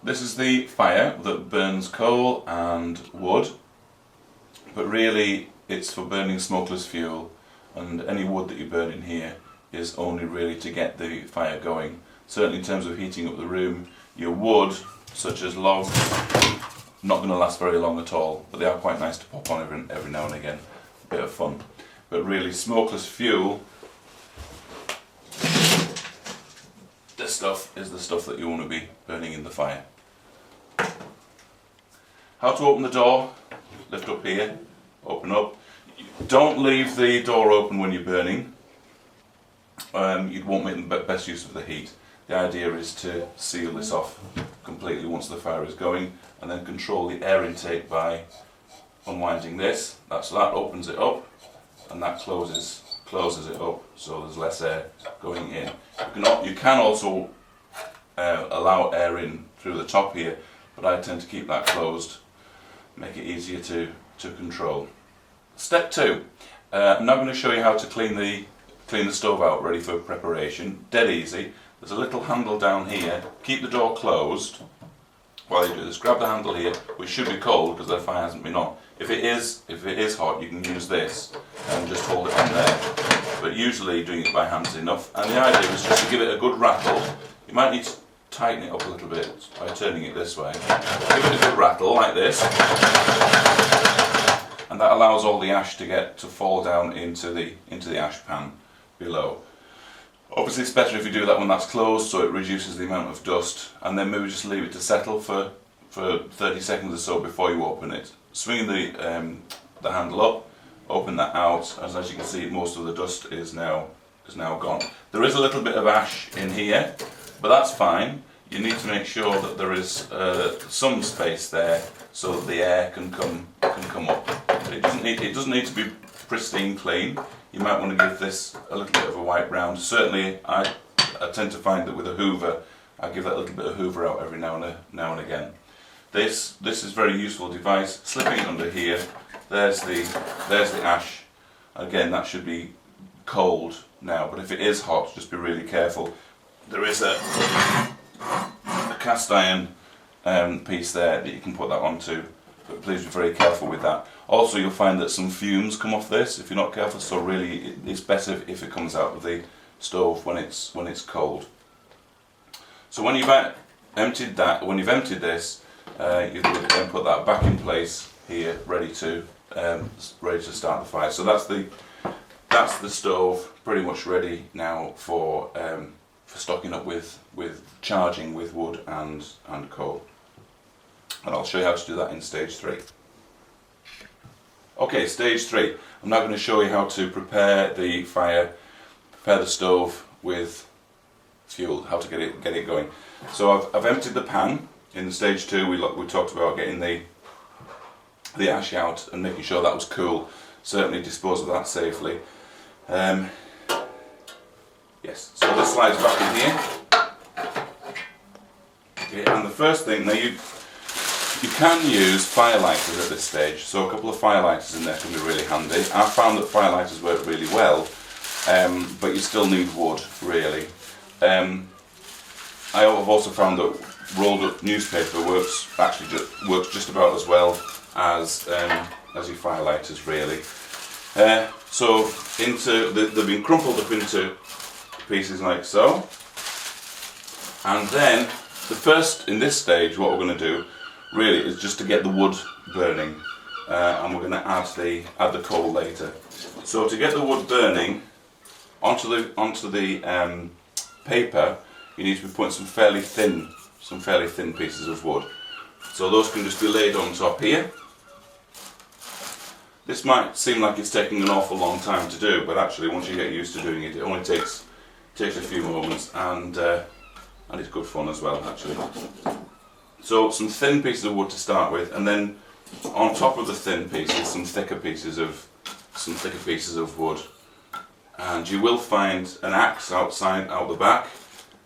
this is the fire that burns coal and wood, but really it's for burning smokeless fuel, and any wood that you burn in here is only really to get the fire going. Certainly in terms of heating up the room, your wood, such as logs, not going to last very long at all, but they are quite nice to pop on every now and again. A bit of fun. But really, smokeless fuel, this stuff is the stuff that you want to be burning in the fire. How to open the door? Lift up here, open up. Don't leave the door open when you're burning. You won't make the best use of the heat. The idea is to seal this off completely once the fire is going, and then control the air intake by unwinding this. That opens it up, and that closes it up, so there's less air going in. You can also allow air in through the top here, but I tend to keep that closed, make it easier to control. Step 2. I'm now going to show you how to clean the stove out ready for preparation. Dead easy. There's a little handle down here. Keep the door closed while you do this. Grab the handle here, which should be cold because the fire hasn't been on. If it is hot, you can use this and just hold it on there. But usually doing it by hand is enough. And the idea is just to give it a good rattle. You might need to tighten it up a little bit by turning it this way. Give it a good rattle like this, and that allows all the ash to fall down into the ash pan below. Obviously it's better if you do that when that's closed, so it reduces the amount of dust, and then maybe just leave it to settle for 30 seconds or so before you open it. Swing the handle up, open that out, and as you can see most of the dust is now gone. There is a little bit of ash in here, but that's fine. You need to make sure that there is some space there so that the air can come up. It doesn't need to be pristine clean. You might want to give this a little bit of a wipe round. Certainly I tend to find that with a hoover, I give that little bit of hoover out every now and again. This is a very useful device. Slipping it under here, there's the ash. Again, that should be cold now, but if it is hot, just be really careful. There is a cast iron piece there that you can put that onto, but please be very careful with that. Also, you'll find that some fumes come off this if you're not careful, so really it's better if it comes out of the stove when it's cold. So when you've emptied this, you then put that back in place here, ready to start the fire. So that's the stove pretty much ready now for stocking up with charging with wood and coal. And I'll show you how to do that in stage 3. Okay, stage 3. I'm now going to show you how to prepare the stove with fuel, how to get it going. So I've emptied the pan. In stage 2 we talked about getting the ash out and making sure that was cool. Certainly dispose of that safely. Yes, so this slides back in here. Okay, and the first thing, now you can use firelighters at this stage, so a couple of firelighters in there can be really handy. I've found that firelighters work really well, but you still need wood, really. I've also found that rolled up newspaper works just about as well as your firelighters, really. So they've been crumpled up into pieces like so, and then in this stage what we're going to do really is just to get the wood burning, and we're going to add the coal later. So to get the wood burning onto the paper, you need to be putting some fairly thin pieces of wood. So those can just be laid on top here. This might seem like it's taking an awful long time to do, but actually once you get used to doing it, it only takes a few moments, and it's good fun as well, actually. So some thin pieces of wood to start with, and then on top of the thin pieces, some thicker pieces of wood. And you will find an axe out the back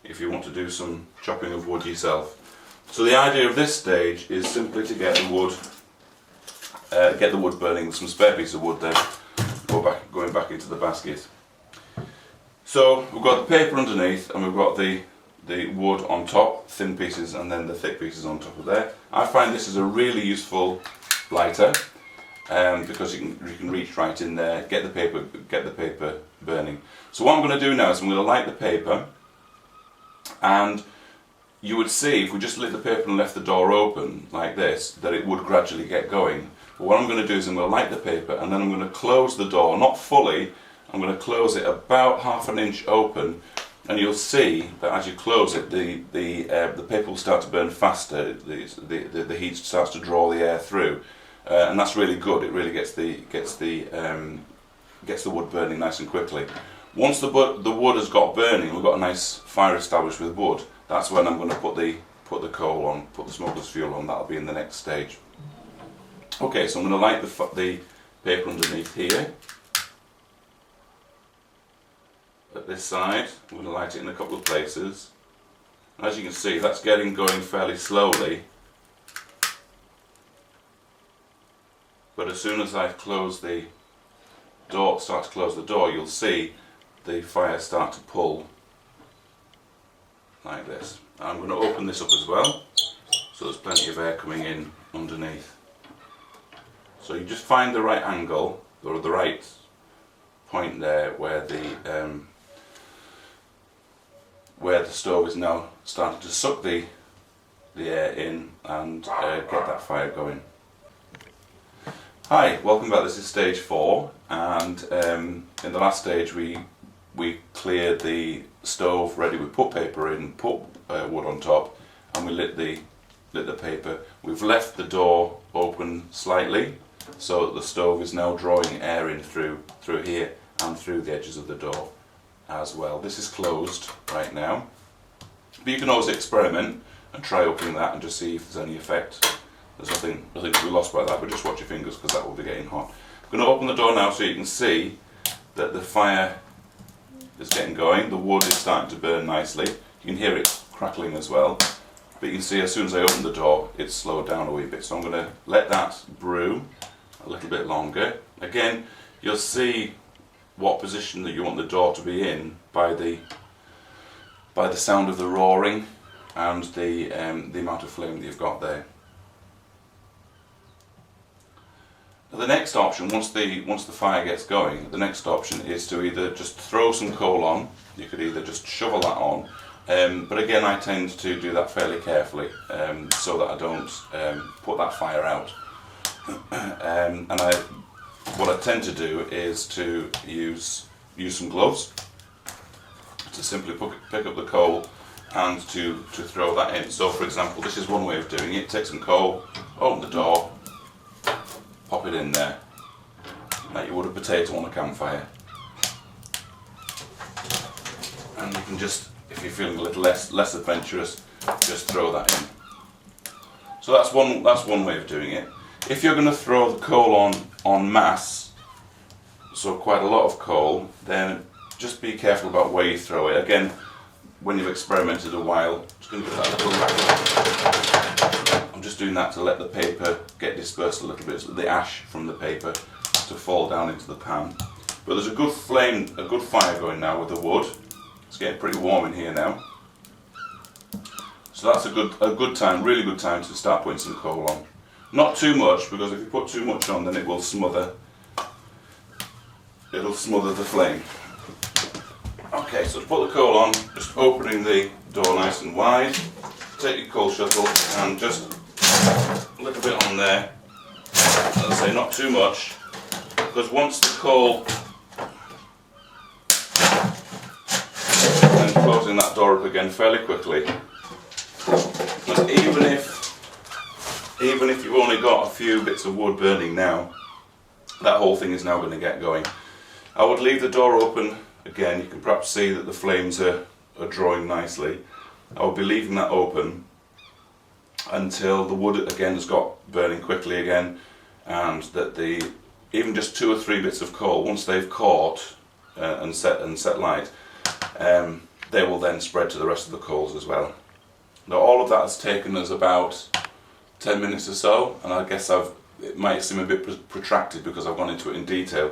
if you want to do some chopping of wood yourself. So the idea of this stage is simply to get the wood burning with some spare piece of wood then going back into the basket. So we've got the paper underneath, and we've got the the wood on top, thin pieces, and then the thick pieces on top of there. I find this is a really useful lighter because you can reach right in there, get the paper burning. So what I'm going to do now is I'm going to light the paper, and you would see if we just lit the paper and left the door open like this, that it would gradually get going. But what I'm going to do is I'm going to light the paper, and then I'm going to close the door, not fully. I'm going to close it about half an inch open, and you'll see that as you close it, the paper will start to burn faster. The heat starts to draw the air through, and that's really good. It really gets the wood burning nice and quickly. Once the wood has got burning, we've got a nice fire established with wood. That's when I'm going to put the coal on, put the smokeless fuel on. That'll be in the next stage. Okay, so I'm going to light the paper underneath here. At this side, I'm going to light it in a couple of places. As you can see, that's getting going fairly slowly. But as soon as I close the door, start to close the door, you'll see the fire start to pull like this. I'm going to open this up as well, so there's plenty of air coming in underneath. So you just find the right angle, or the right point there where the stove is now starting to suck the air in and get that fire going. Hi, welcome back. This is stage 4, and in the last stage we cleared the stove ready. We put paper in, put wood on top, and we lit the paper. We've left the door open slightly, so that the stove is now drawing air in through here and through the edges of the door as well. This is closed right now, but you can always experiment and try opening that and just see if there's any effect. There's nothing to be lost by that, but just watch your fingers because that will be getting hot. I'm going to open the door now so you can see that the fire is getting going. The wood is starting to burn nicely. You can hear it crackling as well. But you can see as soon as I open the door, it's slowed down a wee bit. So I'm going to let that brew a little bit longer. Again, you'll see what position that you want the door to be in by the sound of the roaring and the amount of flame that you've got there. Now the next option, once the fire gets going, the next option is to either just throw some coal on. You could either just shovel that on, but again I tend to do that fairly carefully so that I don't put that fire out. What I tend to do is to use some gloves to simply pick up the coal and to throw that in. So for example, this is one way of doing it. Take some coal, open the door, pop it in there, like you would a potato on a campfire. And you can just, if you're feeling a little less adventurous, just throw that in. So that's one way of doing it. If you're going to throw the coal en masse, so quite a lot of coal, then just be careful about where you throw it. Again, when you've experimented a while, just going to give that a little rattle. I'm just doing that to let the paper get dispersed a little bit, so the ash from the paper to fall down into the pan. But there's a good fire going now with the wood. It's getting pretty warm in here now. So that's a good time, really good time to start putting some coal on. Not too much, because if you put too much on, then it will smother. It'll smother the flame. Okay, so to put the coal on, just opening the door nice and wide. Take your coal shovel and just a little bit on there. As I say, not too much, because once the coal, and closing that door up again fairly quickly. And even if you've only got a few bits of wood burning now, that whole thing is now going to get going. I would leave the door open. Again, you can perhaps see that the flames are drawing nicely. I would be leaving that open until the wood again has got burning quickly again, and that even just 2 or 3 bits of coal, once they've caught and set light, they will then spread to the rest of the coals as well. Now all of that has taken us about 10 minutes or so, and I guess it might seem a bit protracted because I've gone into it in detail,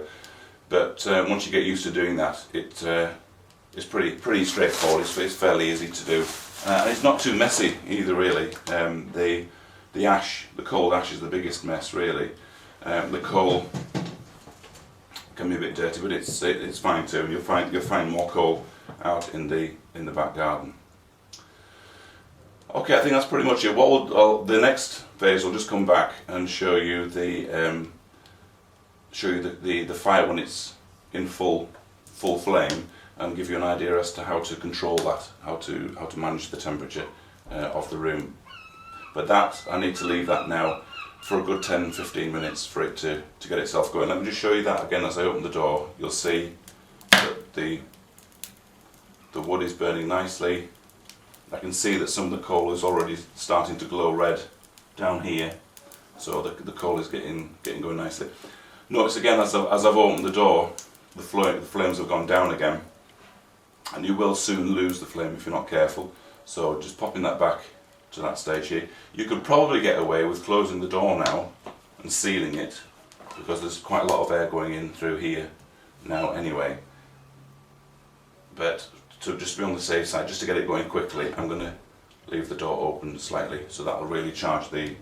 but once you get used to doing that, it's pretty straightforward. It's fairly easy to do. And it's not too messy either, really. The ash, the cold ash, is the biggest mess, really. The coal can be a bit dirty, but it's fine too. You'll find more coal out in the back garden. Okay, I think that's pretty much it. The next phase will just come back and show you the fire when it's in full flame, and give you an idea as to how to control that, how to manage the temperature of the room. But that, I need to leave that now for a good 10-15 minutes for it to get itself going. Let me just show you that again as I open the door. You'll see that the wood is burning nicely. I can see that some of the coal is already starting to glow red down here, so the coal is getting going nicely. Notice again, as I've opened the door, the flames have gone down again, and you will soon lose the flame if you're not careful. So just popping that back to that stage here. You could probably get away with closing the door now and sealing it, because there's quite a lot of air going in through here now anyway. But to just be on the safe side, just to get it going quickly, I'm going to leave the door open slightly, so that will really charge get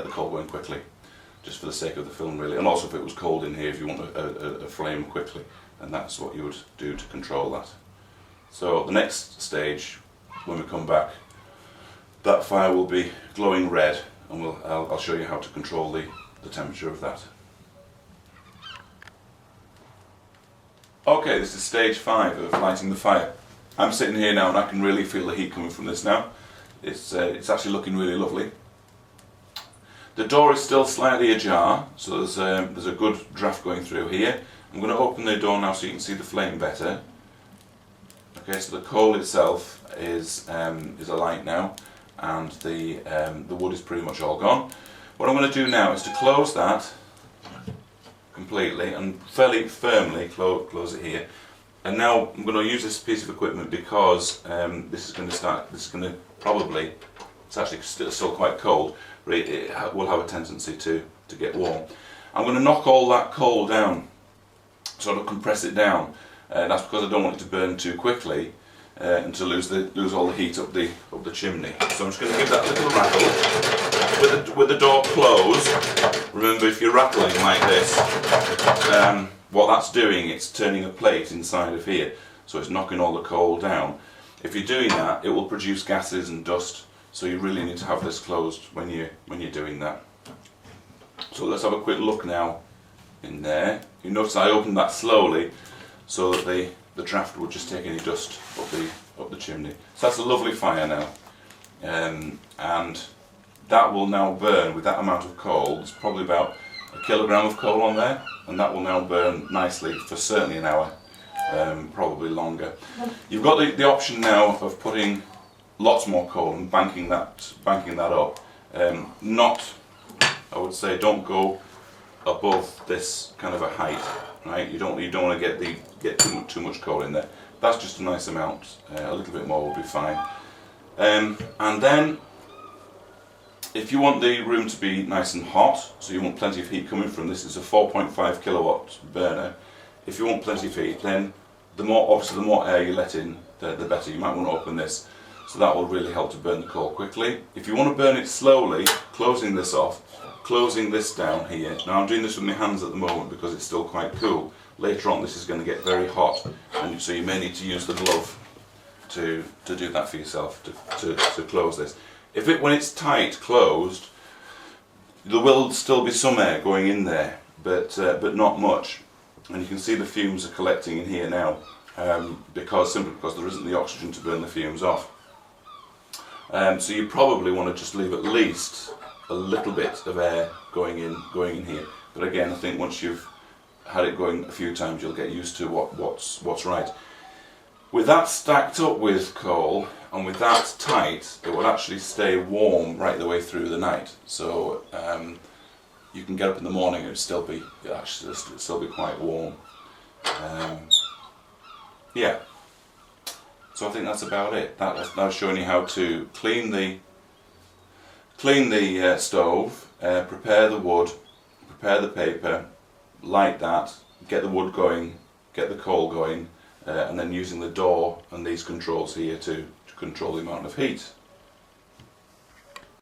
the coal going quickly, just for the sake of the film really. And also if it was cold in here, if you want a flame quickly, then that's what you would do to control that. So the next stage, when we come back, that fire will be glowing red, and I'll show you how to control the temperature of that. Okay, this is stage 5 of lighting the fire. I'm sitting here now and I can really feel the heat coming from this now. It's actually looking really lovely. The door is still slightly ajar, so there's a good draft going through here. I'm going to open the door now so you can see the flame better. Okay, so the coal itself is alight now, and the wood is pretty much all gone. What I'm going to do now is to close that completely and fairly firmly close it here. And now I'm going to use this piece of equipment because this is going to probably, it's actually still quite cold, but it will have a tendency to get warm. I'm going to knock all that coal down, sort of compress it down. That's because I don't want it to burn too quickly and to lose all the heat up the chimney. So I'm just going to give that a little rattle with the door closed. Remember, if you're rattling like this, what that's doing, it's turning a plate inside of here, so it's knocking all the coal down. If you're doing that, it will produce gases and dust, so you really need to have this closed when you're doing that. So let's have a quick look now in there. You notice I opened that slowly so that the draft would just take any dust up the chimney. So that's a lovely fire now, and that will now burn with that amount of coal. There's probably about a kilogram of coal on there, and that will now burn nicely for certainly an hour, probably longer. You've got the option now of putting lots more coal and banking that up. I would say, don't go above this kind of a height, right? You don't want to get too much coal in there. That's just a nice amount. A little bit more will be fine. And then, if you want the room to be nice and hot, so you want plenty of heat coming from this, it's a 4.5 kilowatt burner. If you want plenty of heat, then the more air you let in, the better. You might want to open this, so that will really help to burn the coal quickly. If you want to burn it slowly, closing this off, closing this down here. Now I'm doing this with my hands at the moment because it's still quite cool. Later on this is going to get very hot, and so you may need to use the glove to do that for yourself, to close this. When it's tight closed, there will still be some air going in there, but not much. And you can see the fumes are collecting in here now, simply because there isn't the oxygen to burn the fumes off. So you probably want to just leave at least a little bit of air going in here. But again, I think once you've had it going a few times, you'll get used to what's right. With that stacked up with coal and with that tight, it will actually stay warm right the way through the night. So you can get up in the morning and it'll still be quite warm. Yeah. So I think that's about it. That's now showing you how to clean the stove, prepare the wood, prepare the paper, light that, get the wood going, get the coal going, and then using the door and these controls here to control the amount of heat.